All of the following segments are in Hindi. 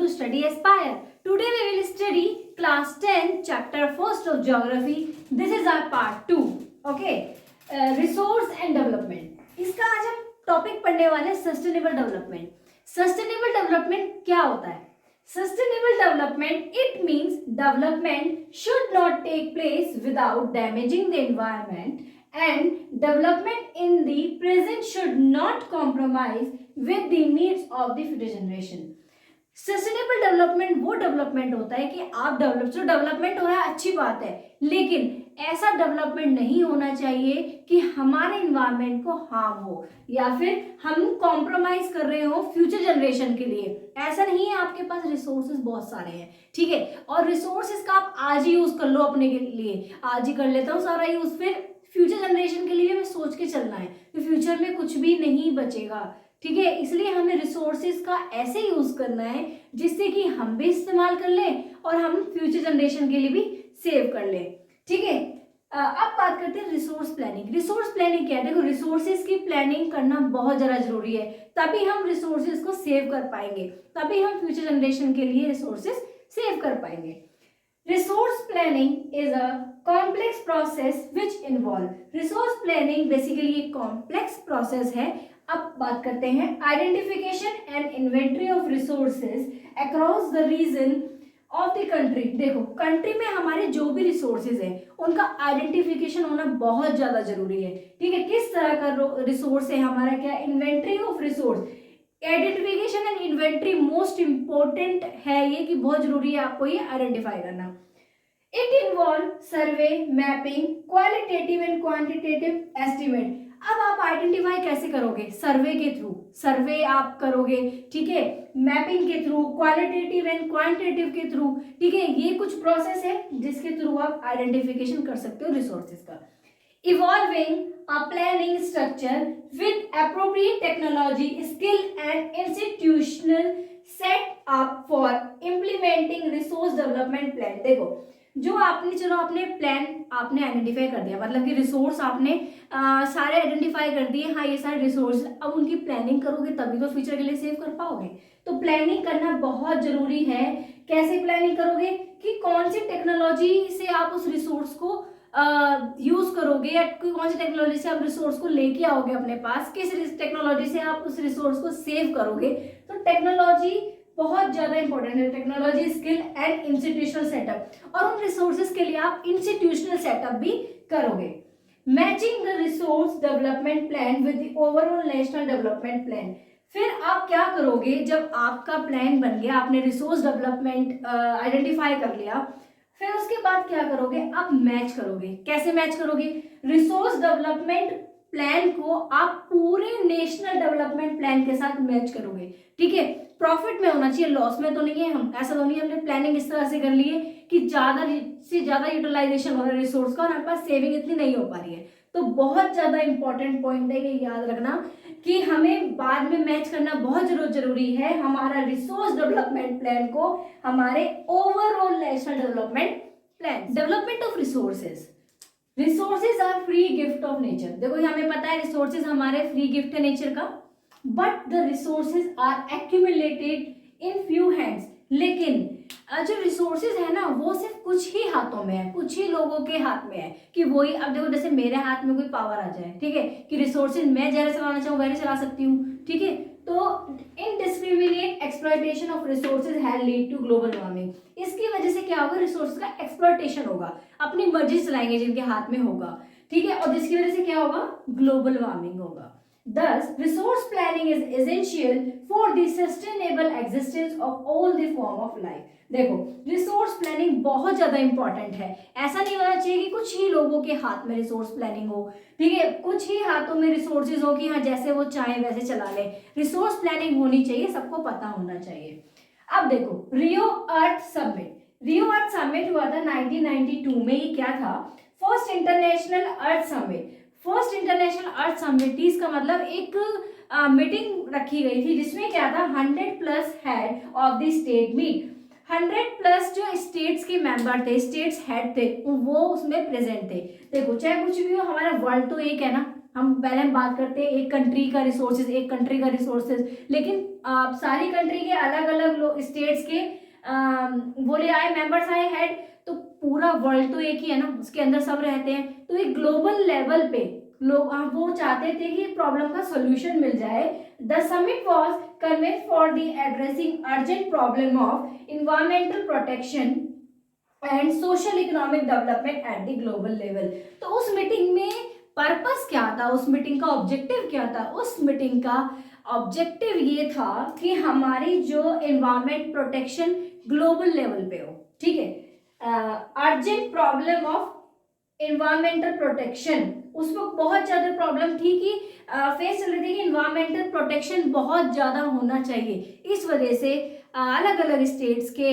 to Study Aspire. Today we will study class 10 chapter 1st of geography. This is our part 2. Okay, resource and development. इसका आज हम टॉपिक पढ़ने वाले हैं सस्टेनेबल डेवलपमेंट. सस्टेनेबल डेवलपमेंट क्या होता है? Sustainable development, it means development should not take place without damaging the environment, and development in the present should not compromise with the needs of the future generation. Sustainable development वो डेवलपमेंट होता है कि आप जो डेवलपमेंट हो रहा है अच्छी बात है, लेकिन ऐसा डेवलपमेंट नहीं होना चाहिए कि हमारे इन्वायरमेंट को हार्म हो या फिर हम कॉम्प्रोमाइज कर रहे हो फ्यूचर जनरेशन के लिए. ऐसा नहीं है, आपके पास रिसोर्सेज बहुत सारे हैं, ठीक है, और रिसोर्सेज का आप आज ही यूज कर लो अपने के लिए. आज ही कर लेता हूँ सारा यूज, फिर फ्यूचर जनरेशन के लिए हमें सोच के चलना है, तो फ्यूचर में कुछ भी नहीं बचेगा, ठीक है. इसलिए हमें रिसोर्सेज का ऐसे यूज करना है जिससे कि हम भी इस्तेमाल कर लें और हम फ्यूचर जनरेशन के लिए भी सेव कर लें, ठीक है. अब बात करते हैं रिसोर्स प्लानिंग. रिसोर्स प्लानिंग क्या है? देखो, रिसोर्सेज की प्लानिंग करना बहुत ज़्यादा जरूरी है, तभी हम रिसोर्सेज को सेव कर पाएंगे, तभी हम फ्यूचर जनरेशन के लिए रिसोर्सेज सेव कर पाएंगे. Resource planning is a complex process which involve. Resource planning basically एक complex process है. अब बात करते हैं identification and inventory of resources across the region of the country. देखो, कंट्री में हमारे जो भी रिसोर्सेज हैं उनका आइडेंटिफिकेशन होना बहुत ज़्यादा जरूरी है, ठीक है. किस तरह का रिसोर्स है हमारा, क्या inventory of resource. Identification and inventory most important है, ये कि बहुत जरूरी है आपको ये आइडेंटिफाई करना. It involve survey, mapping, qualitative and quantitative estimate. अब आप आइडेंटिफाई कैसे करोगे? सर्वे के थ्रू, सर्वे आप करोगे, ठीक है, मैपिंग के थ्रू, क्वालिटेटिव एंड क्वांटिटेटिव के थ्रू, ठीक है. ये कुछ प्रोसेस है जिसके थ्रू आप आइडेंटिफिकेशन कर सकते हो रिसोर्सेज का. Evolving a planning structure with appropriate technology, skill and institutional set up for implementing resource development plan. देखो, जो आपने, चलो आपने प्लान आपने आइडेंटिफाई कर दिया, मतलब कि रिसोर्स आपने सारे आइडेंटिफाई कर दिए, हाँ ये सारे रिसोर्स, अब उनकी प्लानिंग करोगे तभी तो फ्यूचर के लिए सेव कर पाओगे. तो प्लानिंग करना बहुत जरूरी है. कैसे प्लानिंग करोगे कि कौन सी टेक्नोलॉजी से आप उस रिसोर्स को यूज करोगे या कौन सी टेक्नोलॉजी से आप रिसोर्स को लेके आओगे अपने पास, किस टेक्नोलॉजी से आप उस रिसोर्स को सेव करोगे. तो टेक्नोलॉजी बहुत ज्यादा इंपॉर्टेंट है. Technology, skill and institutional setup, और उन रिसोर्सेज के लिए आप इंस्टीट्यूशनल सेटअप भी करोगे. Matching the resource development plan with the overall national development plan. फिर आप क्या करोगे जब आपका प्लान बन गया, आपने रिसोर्स डेवलपमेंट आइडेंटिफाई कर लिया, फिर उसके बाद क्या करोगे? आप मैच करोगे. कैसे मैच करोगे? रिसोर्स डेवलपमेंट प्लान को आप पूरे नेशनल डेवलपमेंट प्लान के साथ मैच करोगे, ठीक है. प्रॉफिट में होना चाहिए, लॉस में तो नहीं है. हम ऐसा तो नहीं, हमने प्लानिंग इस तरह से कर ली है कि ज्यादा से ज्यादा यूटिलाइजेशन हो रहा है रिसोर्स का और हमारे पास सेविंग इतनी नहीं हो पा रही है. तो बहुत ज्यादा इंपॉर्टेंट पॉइंट है ये याद रखना कि हमें बाद में मैच करना बहुत जरूरी है हमारा रिसोर्स डेवलपमेंट प्लान को हमारे overall national development plan. Development of resources. Resources are free gift of nature. देखो, हमें पता है रिसोर्सेज हमारे फ्री गिफ्ट है नेचर का, but the resources are accumulated in few hands. लेकिन जो रिसोर्सेज है ना वो सिर्फ कुछ ही हाथों में है, कुछ ही लोगों के हाथ में है कि वही. अब देखो, जैसे मेरे हाथ में कोई पावर आ जाए, ठीक है, कि रिसोर्सेज मैं जैसे चलाना चाहूँ वैसे चला सकती हूँ, ठीक है. तो indiscriminate exploitation of resources have lead to global warming. इसकी वजह से क्या होगा? रिसोर्सेज का एक्सप्लॉयटेशन होगा, अपनी मर्जी चलाएंगे जिनके हाथ में होगा, ठीक है, और जिसकी वजह से क्या होगा? ग्लोबल वार्मिंग होगा. Thus, resource planning is essential for the sustainable existence of all the form of life. देखो, रिसोर्स प्लानिंग बहुत ज्यादा इंपॉर्टेंट है. ऐसा नहीं होना चाहिए कि कुछ ही लोगों के हाथ में रिसोर्स प्लानिंग हो, ठीक है, कुछ ही हाथों में रिसोर्सेज हो कि हाँ जैसे वो चाहे वैसे चला ले. रिसोर्स प्लानिंग होनी चाहिए, सबको पता होना चाहिए. अब देखो, रियो अर्थ समिट. रियो अर्थ समिट हुआ था 1992 में. ये क्या था? फर्स्ट इंटरनेशनल अर्थ समिट. फर्स्ट इंटरनेशनल अर्थ समिट, इसका मतलब एक मीटिंग रखी गई थी जिसमें क्या था? 100+ head of the state meet. 100+ जो स्टेट्स के मेंबर थे, स्टेट्स हेड थे, वो उसमें प्रेजेंट थे. देखो, चाहे कुछ भी हो, हमारा वर्ल्ड तो एक है ना, हम पहले बात करते हैं एक कंट्री का रिसोर्सेज, एक कंट्री का रिसोर्सेज, लेकिन सारी कंट्री के अलग अलग स्टेट्स के वो ले आए, मेंबर्स आए हेड, तो पूरा वर्ल्ड तो एक ही है ना, उसके अंदर सब रहते हैं। तो एक ग्लोबल लेवल पे लोग वो चाहते थे कि प्रॉब्लम का सोल्यूशन मिल जाए। The summit was convent for the addressing urgent problem of environmental protection and social economic development at the global level. तो उस मीटिंग में पर्पस क्या था, उस मीटिंग का ऑब्जेक्टिव क्या था? उस मीटिंग का ऑब्जेक्टिव ये था कि हमारी जो एनवायरमेंट प्रोटेक्शन ग्लोबल लेवल पे हो, ठीक है। Urgent problem of environmental protection, उस वक्त बहुत ज्यादा प्रॉब्लम थी कि फेस चल रही थी कि एनवायरमेंटल प्रोटेक्शन बहुत ज्यादा होना चाहिए। इस वजह से अलग अलग स्टेट्स के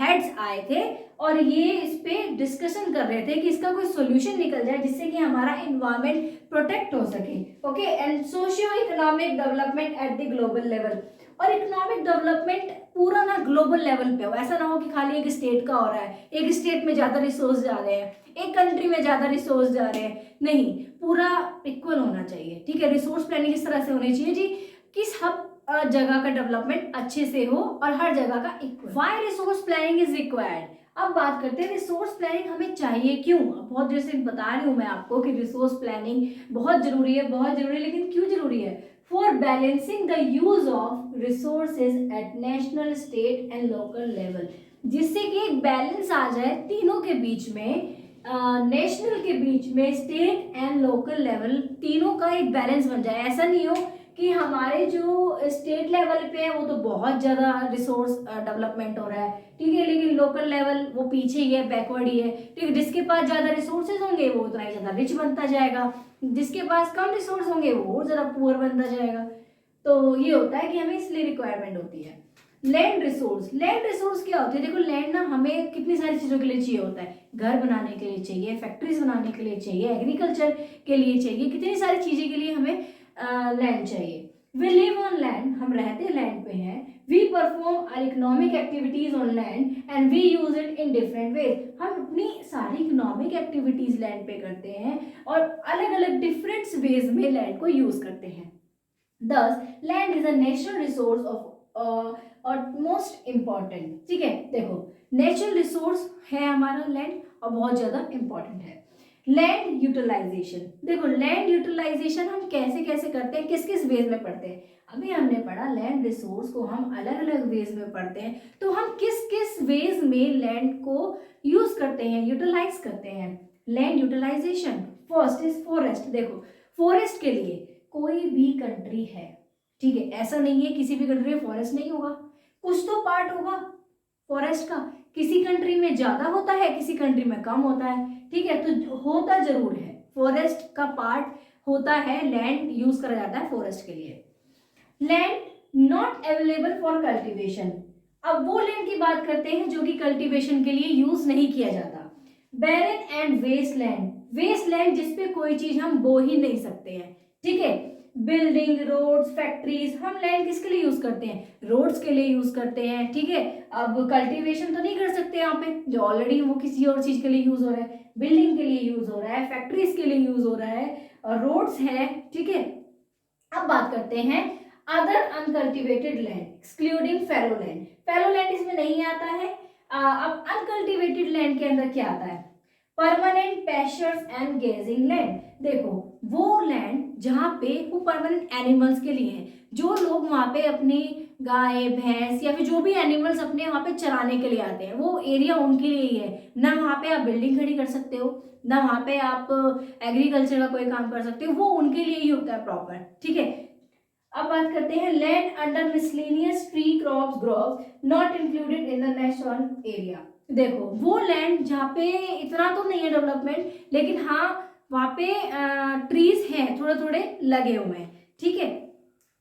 हेड्स आए थे और ये इस पे डिस्कशन कर रहे थे कि इसका कोई सोल्यूशन निकल जाए जिससे कि हमारा एनवायरमेंट प्रोटेक्ट हो सके। Okay, and socio economic development at the global level. और इकोनॉमिक डेवलपमेंट पूरा ना ग्लोबल लेवल पे हो, ऐसा ना हो कि खाली एक स्टेट का हो रहा है, एक स्टेट में ज्यादा रिसोर्स जा रहे हैं, एक कंट्री में ज्यादा रिसोर्स जा रहे हैं, नहीं, पूरा इक्वल होना चाहिए, ठीक है। रिसोर्स प्लानिंग इस तरह से होनी चाहिए जी कि सब जगह का डेवलपमेंट अच्छे से हो और हर जगह का equal. Why resource planning is required? अब बात करते हैं रिसोर्स प्लानिंग हमें चाहिए क्यों। बहुत देर से बता रही हूँ मैं आपको कि रिसोर्स प्लानिंग बहुत जरूरी है, बहुत जरूरी है, लेकिन क्यों जरूरी है? For balancing the use of resources eight national, state and local level, जिससे कि एक बैलेंस आ जाए तीनों के बीच में, नेशनल के बीच में, स्टेट एंड लोकल लेवल, तीनों का एक बैलेंस बन जाए। ऐसा नहीं हो कि हमारे जो स्टेट लेवल पे है वो तो बहुत ज़्यादा रिसोर्स डेवलपमेंट हो रहा है, ठीक है, लेकिन लोकल लेवल वो पीछे ही है, बैकवर्ड ही है, ठीक है। जिसके पास ज़्यादा रिसोर्सेज होंगे वो उतना ही ज़्यादा रिच बनता जाएगा, जिसके पास कम रिसोर्स होंगे वो ज़रा पुअर बनता जाएगा। तो ये होता है कि हमें इसलिए रिक्वायरमेंट होती है। लैंड रिसोर्स, लैंड रिसोर्स क्या होती है? देखो, लैंड ना हमें कितनी सारी चीज़ों के लिए चाहिए होता है, घर बनाने के लिए चाहिए, फैक्ट्रीज बनाने के लिए चाहिए, एग्रीकल्चर के लिए चाहिए, कितनी सारी चीज़ें के लिए हमें लैंड चाहिए। वी लिव ऑन लैंड, हम रहते लैंड पे हैं। We perform our economic activities on land and we use it in different ways, हम अपनी सारी इकोनॉमिक एक्टिविटीज लैंड पे करते हैं और अलग अलग डिफरेंट वेज में लैंड को यूज करते हैं। Thus, land is a natural resource of utmost important, ठीक है। देखो, नेचुरल रिसोर्स है हमारा लैंड और बहुत ज्यादा इंपॉर्टेंट है। लैंड यूटिलाइजेशन, देखो लैंड यूटिलाइजेशन हम कैसे कैसे करते हैं, किस किस वेज में पढ़ते हैं? अभी हमने पढ़ा लैंड रिसोर्स को हम अलग अलग वेज में पढ़ते हैं, तो हम किस किस वेज में लैंड को यूज करते हैं, यूटिलाइज करते हैं। Land utilisation, first is forest. देखो, फॉरेस्ट के लिए कोई भी कंट्री है, ठीक है, ऐसा नहीं है किसी भी कंट्री में फॉरेस्ट नहीं होगा, कुछ तो पार्ट होगा फॉरेस्ट का, किसी कंट्री में ज्यादा होता है, किसी कंट्री में कम होता है, ठीक है, तो होता जरूर है, फॉरेस्ट का पार्ट होता है, लैंड यूज करा जाता है फॉरेस्ट के लिए। Land not available for cultivation, अब वो लैंड की बात करते हैं जो कि कल्टीवेशन के लिए यूज नहीं किया जाता। Barren and waste land, waste land जिसपे कोई चीज हम बो ही नहीं सकते हैं, ठीक है। बिल्डिंग, रोड्स, फैक्ट्रीज, हम लैंड किसके लिए यूज करते हैं? रोड्स के लिए यूज करते हैं, ठीक है। अब कल्टीवेशन तो नहीं कर सकते यहाँ पे, जो ऑलरेडी वो किसी और चीज के लिए यूज हो रहा है, बिल्डिंग के लिए यूज हो रहा है, फैक्ट्रीज के लिए यूज हो रहा है, और रोड्स है, ठीक है। अब बात करते हैं other uncultivated land excluding fallow land, fallow land इसमें नहीं आता है। अब अनकल्टिवेटेड लैंड के अंदर क्या आता है? Permanent pastures and grazing land, देखो वो लैंड जहाँ पे वो परमानेंट एनिमल्स के लिए है, जो लोग वहाँ पे अपनी गाय, भैंस या फिर जो भी एनिमल्स अपने वहाँ पे चराने के लिए आते हैं, वो एरिया उनके लिए ही है ना। वहाँ पे आप बिल्डिंग खड़ी कर सकते हो, ना वहाँ पे आप एग्रीकल्चर का कोई काम कर सकते हो, वो उनके लिए ही होता है प्रॉपर, ठीक है। अब बात करते हैं land under miscellaneous tree crops Grove not included in the national area, देखो वो लैंड जहाँ पे इतना तो नहीं है डेवलपमेंट, लेकिन हाँ वहाँ पे ट्रीज हैं, थोड़े थोड़े लगे हुए हैं, ठीक है।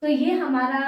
तो ये हमारा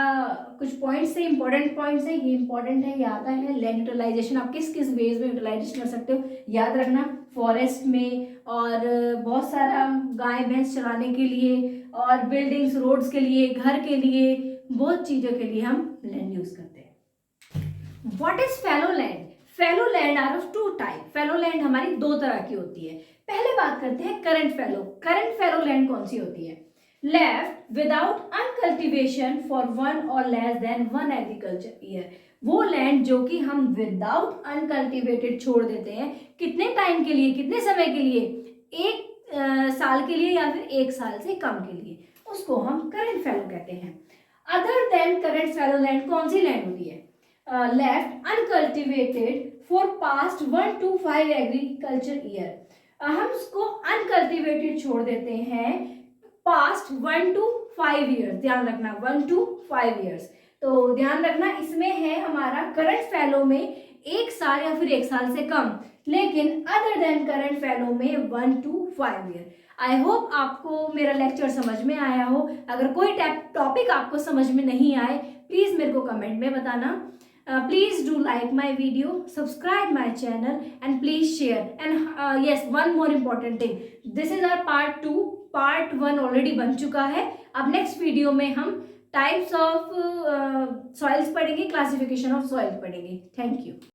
कुछ पॉइंट्स है, इंपॉर्टेंट पॉइंट्स है, ये इंपॉर्टेंट है, ये आता है लैंड यूटिलाइजेशन, आप किस किस वेज में यूटिलाइजेशन कर सकते हो, याद रखना। फॉरेस्ट में, और बहुत सारा गाय भैंस चराने के लिए, और बिल्डिंग्स, रोड्स के लिए, घर के लिए, बहुत चीज़ों के लिए हम लैंड यूज करते हैं। What is fallow land? Fallow land are of two type. Fallow land हमारी दो तरह की होती है। पहले बात करते हैं current fellow. Current fellow land कौन सी होती है? लेफ्ट विदाउट अनकल्टिवेशन फॉर 1 और लेस देन 1 एग्रीकल्चर ईयर। वो लैंड जो कि हम विदाउट अनकल्टिवेटेड छोड़ देते हैं, कितने टाइम के लिए, कितने समय के लिए, 1 साल के लिए या फिर 1 साल से कम के लिए, उसको हम करंट फेलो कहते हैं। Other than current fellow land कौन सी लैंड होती है? Left uncultivated for past 1 to 5 agriculture year. हम उसको अनकल्टिवेटेड छोड़ देते हैं पास्ट 1 to 5 ईयर्स। ध्यान रखना 1 to 5 ईयर्स। तो ध्यान रखना इसमें है हमारा करंट फेलो में 1 साल या फिर 1 साल से कम, लेकिन अदर देन करंट फेलो में 1 to 5 ईयर। आई होप आपको मेरा लेक्चर समझ में आया हो। अगर कोई टॉपिक आपको समझ में नहीं आए, प्लीज मेरे को कमेंट में बताना। Please do like my video, subscribe my channel and please share. And yes, one more important thing. This is our part 2. Part 1 already बन चुका है। अब next video में हम types of soils पढ़ेंगे, classification of soils पढ़ेंगे। Thank you.